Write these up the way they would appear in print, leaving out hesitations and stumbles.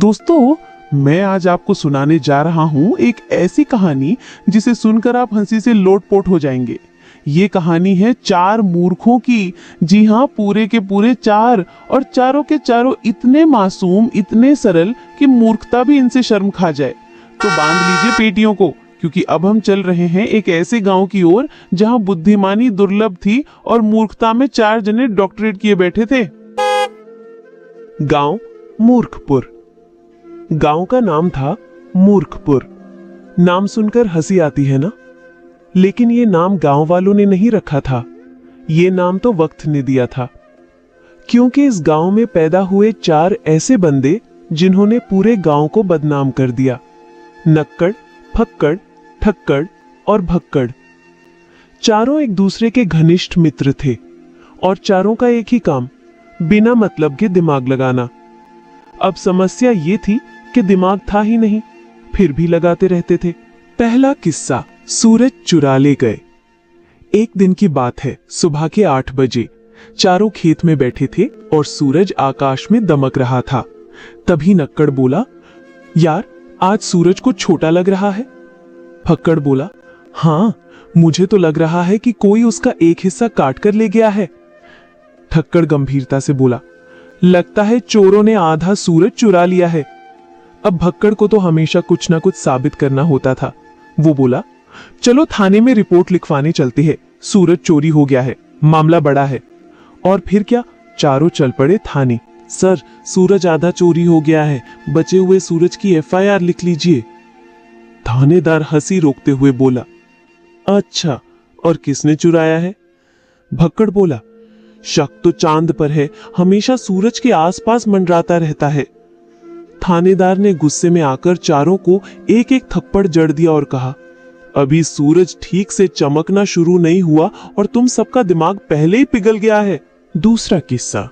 दोस्तों, मैं आज आपको सुनाने जा रहा हूं एक ऐसी कहानी जिसे सुनकर आप हंसी से लोटपोट हो जाएंगे। ये कहानी है चार मूर्खों की। जी हाँ, पूरे के पूरे चार, और चारों के चारों इतने मासूम, इतने सरल कि मूर्खता भी इनसे शर्म खा जाए। तो बांध लीजिए पेटियों को, क्योंकि अब हम चल रहे हैं एक ऐसे गांव की ओर जहां बुद्धिमानी दुर्लभ थी और मूर्खता में चार जने डॉक्टरेट किए बैठे थे। गांव मूर्खपुर। गांव का नाम था मूर्खपुर। नाम सुनकर हंसी आती है ना, लेकिन ये नाम गांव वालों ने नहीं रखा था। ये नाम तो वक्त ने दिया था, क्योंकि इस गांव में पैदा हुए चार ऐसे बंदे जिन्होंने पूरे गांव को बदनाम कर दिया। नक्कड़, फक्कड़, ठक्कड़ और भक्कड़। चारों एक दूसरे के घनिष्ठ मित्र थे और चारों का एक ही काम, बिना मतलब के दिमाग लगाना। अब समस्या ये थी कि दिमाग था ही नहीं, फिर भी लगाते रहते थे। पहला किस्सा, सूरज चुरा ले गए। एक दिन की बात है, सुबह के 8 बजे चारों खेत में बैठे थे और सूरज आकाश में दमक रहा था। तभी नक्कड़ बोला, यार आज सूरज को छोटा लग रहा है। फक्कड़ बोला, हाँ मुझे तो लग रहा है कि कोई उसका एक हिस्सा काट कर ले गया है। ठक्कड़ गंभीरता से बोला, लगता है चोरों ने आधा सूरज चुरा लिया है। अब भक्कड़ को तो हमेशा कुछ ना कुछ साबित करना होता था। वो बोला, चलो थाने में रिपोर्ट लिखवाने चलते हैं, सूरज चोरी हो गया है, मामला बड़ा है। और फिर क्या, चारों चल पड़े थाने। सर, सूरज आधा चोरी हो गया है, बचे हुए सूरज की एफआईआर लिख लीजिए। थानेदार हंसी रोकते हुए बोला, अच्छा, और किसने चुराया है? भक्कड़ बोला, शक तो चांद पर है, हमेशा सूरज के आसपास मंडराता रहता है। थानेदार ने गुस्से में आकर चारों को एक एक थप्पड़ जड़ दिया और कहा, अभी सूरज ठीक से चमकना शुरू नहीं हुआ और तुम सबका दिमाग पहले ही पिघल गया है। दूसरा किस्सा,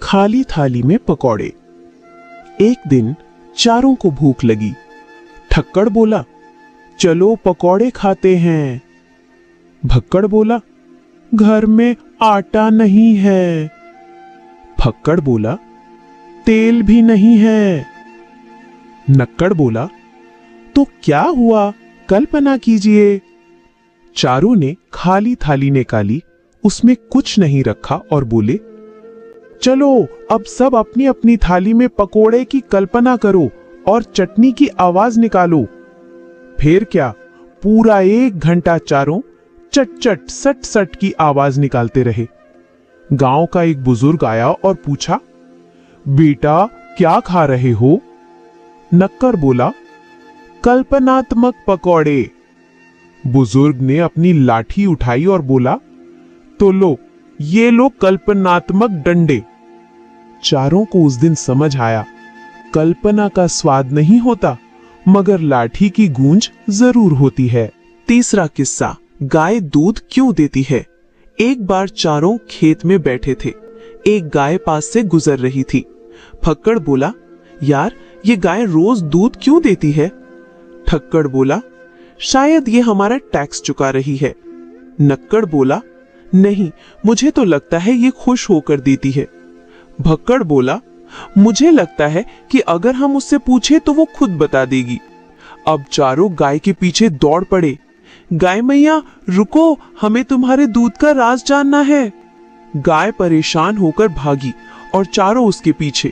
खाली थाली में पकौड़े। एक दिन चारों को भूख लगी। ठक्कड़ बोला, चलो पकौड़े खाते हैं। भक्कड़ बोला, घर में आटा नहीं है। फक्कड़ बोला, तेल भी नहीं है। नक्कड़ बोला, तो क्या हुआ, कल्पना कीजिए। चारों ने खाली थाली निकाली, उसमें कुछ नहीं रखा और बोले, चलो अब सब अपनी अपनी थाली में पकोड़े की कल्पना करो और चटनी की आवाज निकालो। फिर क्या, पूरा 1 घंटा चारों चट चट सट सट की आवाज निकालते रहे। गांव का एक बुजुर्ग आया और पूछा, बेटा क्या खा रहे हो? नक्कर बोला, कल्पनात्मक पकौड़े। बुजुर्ग ने अपनी लाठी उठाई और बोला, तो लो, ये लो कल्पनात्मक डंडे। चारों को उस दिन समझ आया, कल्पना का स्वाद नहीं होता, मगर लाठी की गूंज जरूर होती है। तीसरा किस्सा, गाय दूध क्यों देती है। एक बार चारों खेत में बैठे थे। एक गाय पास से गुजर रही थी। फक्कड़ बोला, यार ये गाय रोज दूध क्यों देती है? ठक्कड़ बोला, शायद ये हमारा टैक्स चुका रही है। नक्कड़ बोला, नहीं, मुझे तो लगता है ये खुश होकर देती है। भक्कड़ बोला, मुझे लगता है कि अगर हम उससे पूछे तो वो खुद बता देगी। अब चारों गाय के पीछे दौड़ पड़े। गाय मैया रुको, हमें तुम्हारे दूध का राज जानना है। गाय परेशान होकर भागी और चारों उसके पीछे।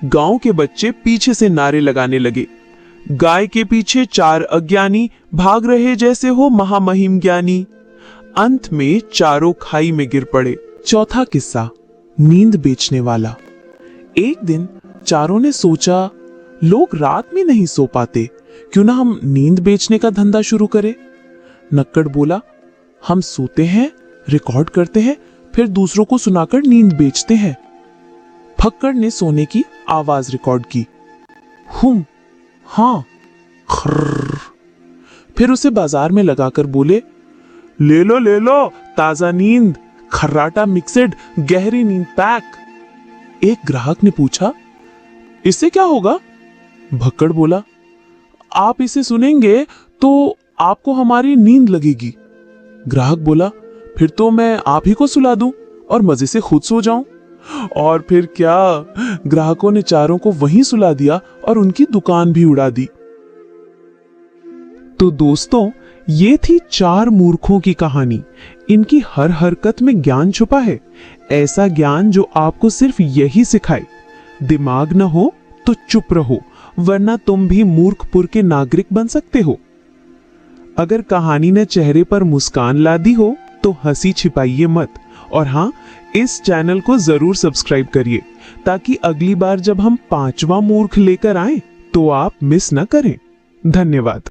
गांव के बच्चे पीछे से नारे लगाने लगे, गाय के पीछे 4 अज्ञानी, भाग रहे जैसे हो महामहिम ज्ञानी। अंत में चारों खाई में गिर पड़े। चौथा किस्सा, नींद बेचने वाला। एक दिन चारों ने सोचा, लोग रात में नहीं सो पाते, क्यों ना हम नींद बेचने का धंधा शुरू करें। नक्कड़ बोला, हम सोते हैं, रिकॉर्ड करते हैं, फिर दूसरों को सुनाकर नींद बेचते हैं। फक्कड़ ने सोने की आवाज रिकॉर्ड की, हाँ, खर्र। फिर उसे बाजार में लगाकर बोले, ले लो ताजा नींद, खर्राटा मिक्सड, गहरी नींद पैक। एक ग्राहक ने पूछा, इससे क्या होगा? भक्कड़ बोला, आप इसे सुनेंगे तो आपको हमारी नींद लगेगी। ग्राहक बोला, फिर तो मैं आप ही को सुला दूं और मजे से खुद सो जाऊं। और फिर क्या, ग्राहकों ने चारों को वहीं सुला दिया और उनकी दुकान भी उड़ा दी। तो दोस्तों, ये थी 4 मूर्खों की कहानी। इनकी हर हरकत में ज्ञान छुपा है, ऐसा ज्ञान जो आपको सिर्फ यही सिखाए, दिमाग न हो तो चुप रहो, वरना तुम भी मूर्खपुर के नागरिक बन सकते हो। अगर कहानी ने चेहरे पर मुस्कान ला दी हो तो हंसी छिपाइए मत, और हाँ, इस चैनल को जरूर सब्सक्राइब करिए ताकि अगली बार जब हम 5वां मूर्ख लेकर आए तो आप मिस न करें। धन्यवाद।